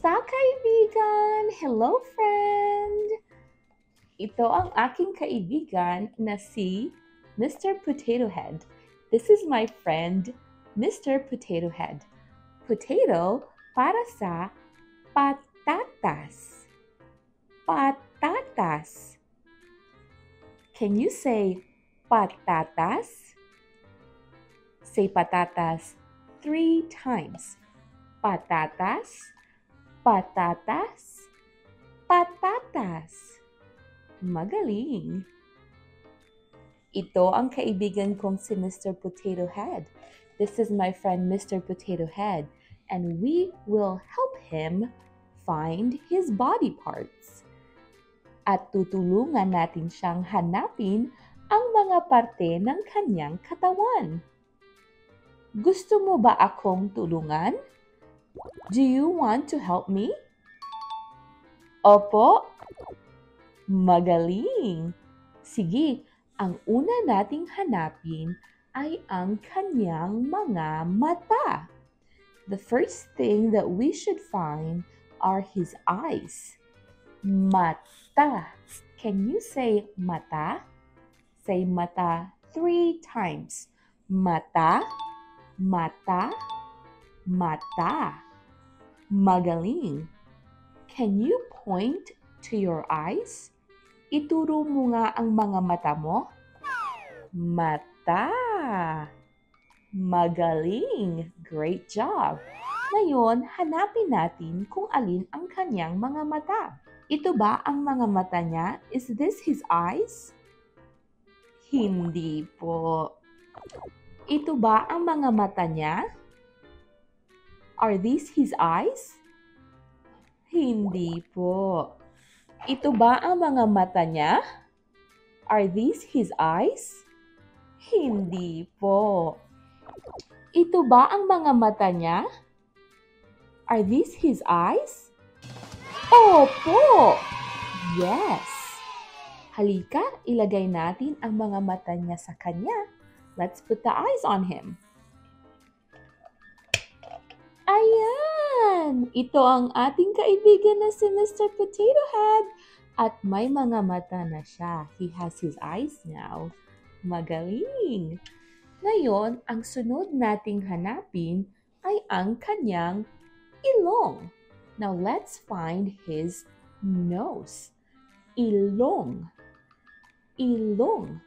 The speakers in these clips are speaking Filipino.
Kamusta kaibigan? Hello friend! Ito ang aking kaibigan na si Mr. Potato Head. This is my friend, Mr. Potato Head. Potato para sa patatas. Patatas. Can you say patatas? Say patatas 3 times. Patatas, patatas, patatas. Magaling! Ito ang kaibigan kong si Mr. Potato Head. This is my friend Mr. Potato Head, and we will help him find his body parts. At tutulungan natin siyang hanapin ang mga parte ng kanyang katawan. Gusto mo ba akong tulungan? Do you want to help me? Opo. Magaling. Sige, ang una nating hanapin ay ang kanyang mga mata. The first thing that we should find are his eyes. Mata. Can you say mata? Say mata 3 times. Mata, mata, mata. Magaling. Can you point to your eyes? Ituro mo nga ang mga mata mo. Mata. Magaling. Great job. Ngayon, hanapin natin kung alin ang kanyang mga mata. Ito ba ang mga mata niya? Is this his eyes? Hindi po. Ito ba ang mga mata niya? Are these his eyes? Hindi po. Ito ba ang mga mata niya? Are these his eyes? Hindi po. Ito ba ang mga mata niya? Are these his eyes? Opo! Yes! Halika, ilagay natin ang mga mata niya sa kanya. Let's put the eyes on him. Ayan! Ito ang ating kaibigan na si Mr. Potato Head. At may mga mata na siya. He has his eyes now. Magaling! Ngayon, ang sunod nating hanapin ay ang kanyang ilong. Now, let's find his nose. Ilong. Ilong.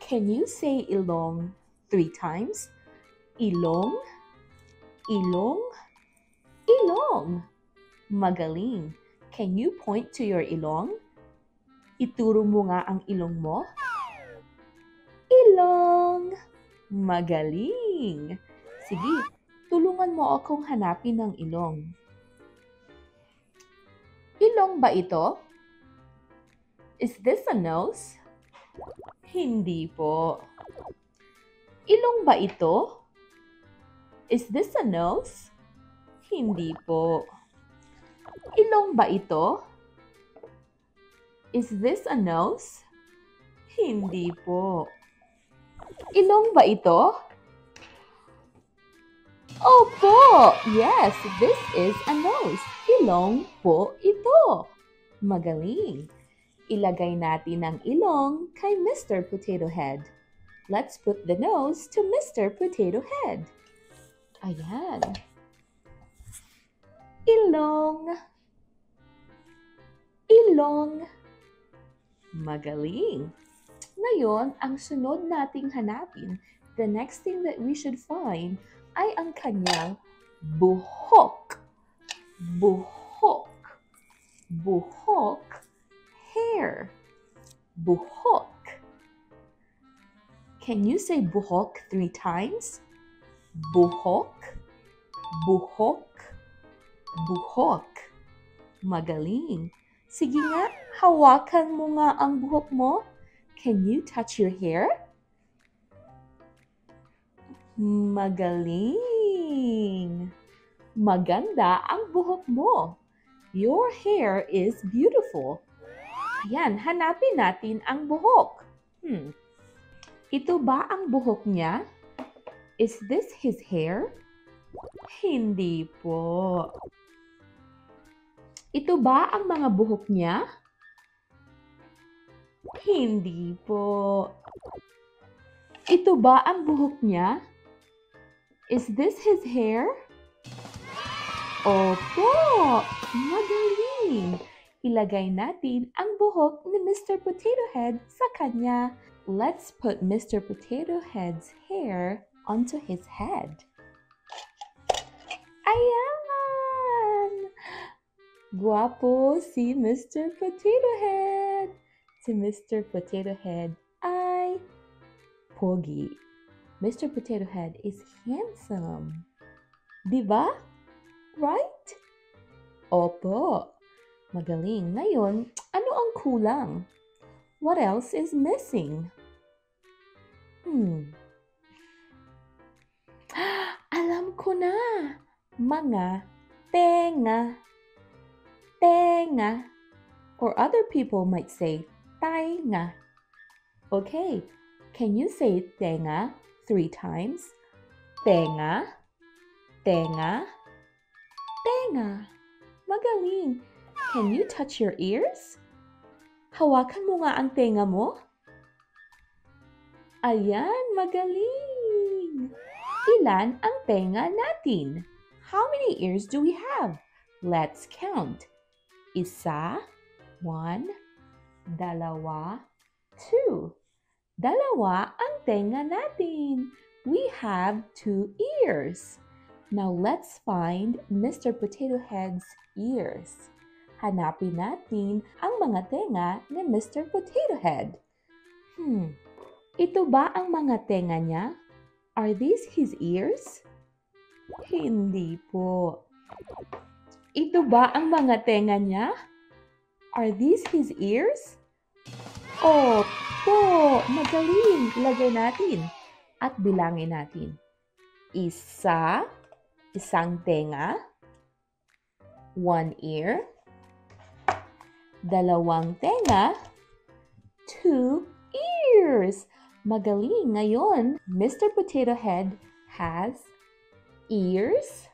Can you say ilong 3 times? Ilong. Ilong, ilong. Magaling. Can you point to your ilong? Ituro mo nga ang ilong mo. Ilong. Magaling. Sige, tulungan mo akong hanapin ang ilong. Ilong ba ito? Is this a nose? Hindi po. Ilong ba ito? Is this a nose? Hindi po. Ilong ba ito? Is this a nose? Hindi po. Ilong ba ito? Opo! Yes, this is a nose. Ilong po ito. Magaling. Ilagay natin ang ilong kay Mr. Potato Head. Let's put the nose to Mr. Potato Head. Ayan. Ilong. Ilong. Magaling. Ngayon, ang sunod nating hanapin, the next thing that we should find ay ang kanyang buhok. Buhok. Buhok. Hair. Buhok. Can you say buhok 3 times? Buhok, buhok, buhok. Magaling. Sige nga, hawakan mo nga ang buhok mo. Can you touch your hair? Magaling. Maganda ang buhok mo. Your hair is beautiful. Ayan, hanapin natin ang buhok. Ito ba ang buhok niya? Is this his hair? Hindi po. Ito ba ang mga buhok niya? Hindi po. Ito ba ang buhok niya? Is this his hair? Opo! Magaling! Ilagay natin ang buhok ni Mr. Potato Head sa kanya. Let's put Mr. Potato Head's hair onto his head. Ayan! Guwapo si Mr. Potato Head. Si Mr. Potato Head ay pogi. Mr. Potato Head is handsome. Diba? Right? Opo. Magaling. Ngayon, ano ang kulang? What else is missing? Alam ko na. Mga tenga. Tenga. Or other people might say tainga. Okay. Can you say tenga 3 times? Tenga. Tenga. Tenga. Magaling. Can you touch your ears? Hawakan mo nga ang tenga mo. Ayan, magaling. Ilan ang tenga natin? How many ears do we have? Let's count. Isa, 1, dalawa, 2. Dalawa ang tenga natin. We have 2 ears. Now let's find Mr. Potato Head's ears. Hanapin natin ang mga tenga ni Mr. Potato Head. Ito ba ang mga tenga niya? Are these his ears? Hindi po. Ito ba ang mga tenga niya? Are these his ears? Opo! Magaling! Ilagay natin at bilangin natin. Isa, isang tenga. 1 ear. Dalawang tenga, 2 ears. Magaling. Ngayon, Mr. Potato Head has ears,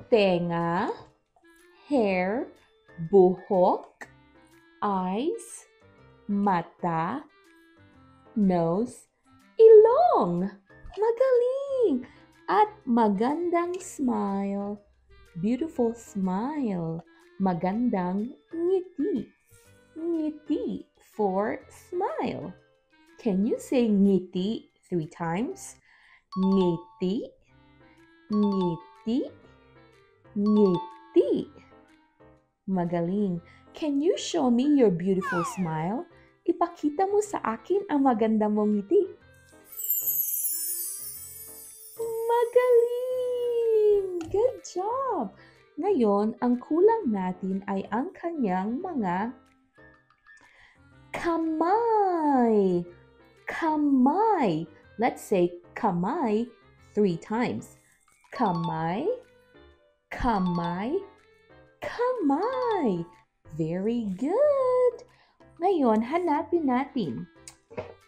tenga, hair, buhok, eyes, mata, nose, ilong. Magaling. At magandang smile. Beautiful smile. Magandang ngiti. Ngiti for smile. Can you say ngiti 3 times? Ngiti, ngiti, ngiti. Magaling. Can you show me your beautiful smile? Ipakita mo sa akin ang maganda mong ngiti. Magaling! Good job! Ngayon, ang kulang natin ay ang kanyang mga kamay. Kamay. Let's say kamay 3 times. Kamay, kamay, kamay. Very good. Ngayon, hanapin natin.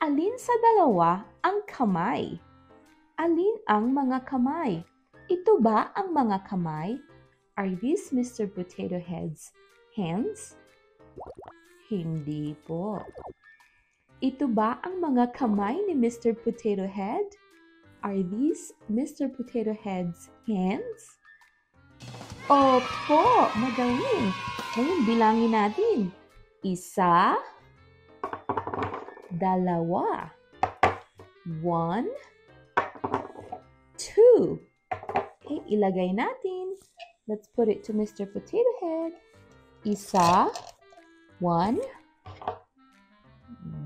Alin sa dalawa ang kamay? Alin ang mga kamay? Ito ba ang mga kamay? Are these Mr. Potato Head's hands? Hindi po. Ito ba ang mga kamay ni Mr. Potato Head? Are these Mr. Potato Head's hands? Opo, magaling. Ngayon, bilangin natin. Isa, dalawa, 1, 2. Okay, ilagay natin. Let's put it to Mr. Potato Head. Isa, 1,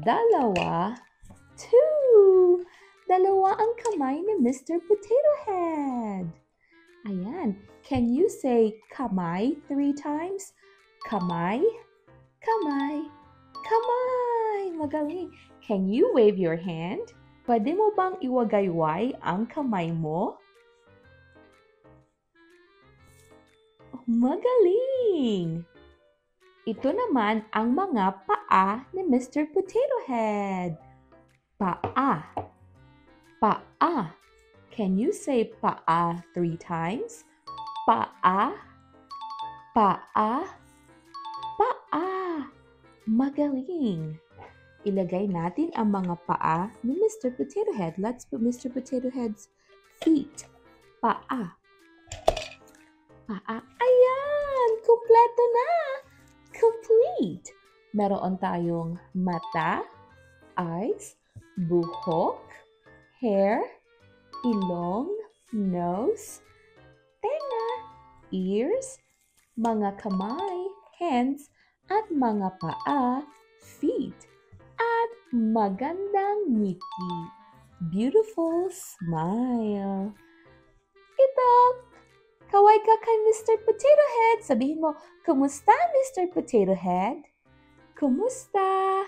dalawa, 2. Dalawa ang kamay ni Mr. Potato Head. Ayan. Can you say kamay 3 times? Kamay, kamay, kamay. Magaling. Can you wave your hand? Pwede mo bang iwagayway ang kamay mo? Magaling! Ito naman ang mga paa ni Mr. Potato Head. Paa. Paa. Can you say paa 3 times? Paa. Paa. Magaling! Ilagay natin ang mga paa ni Mr. Potato Head. Let's put Mr. Potato Head's feet. Paa. Paa. Ayan! Kumpleto na! Complete! Meron tayong mata, eyes, buhok, hair, ilong, nose, tenga, ears, mga kamay, hands, at mga paa, feet, at magandang ngiti. Beautiful smile. Ito, kaway ka kay Mr. Potato Head. Sabihin mo, kumusta Mr. Potato Head? Kumusta?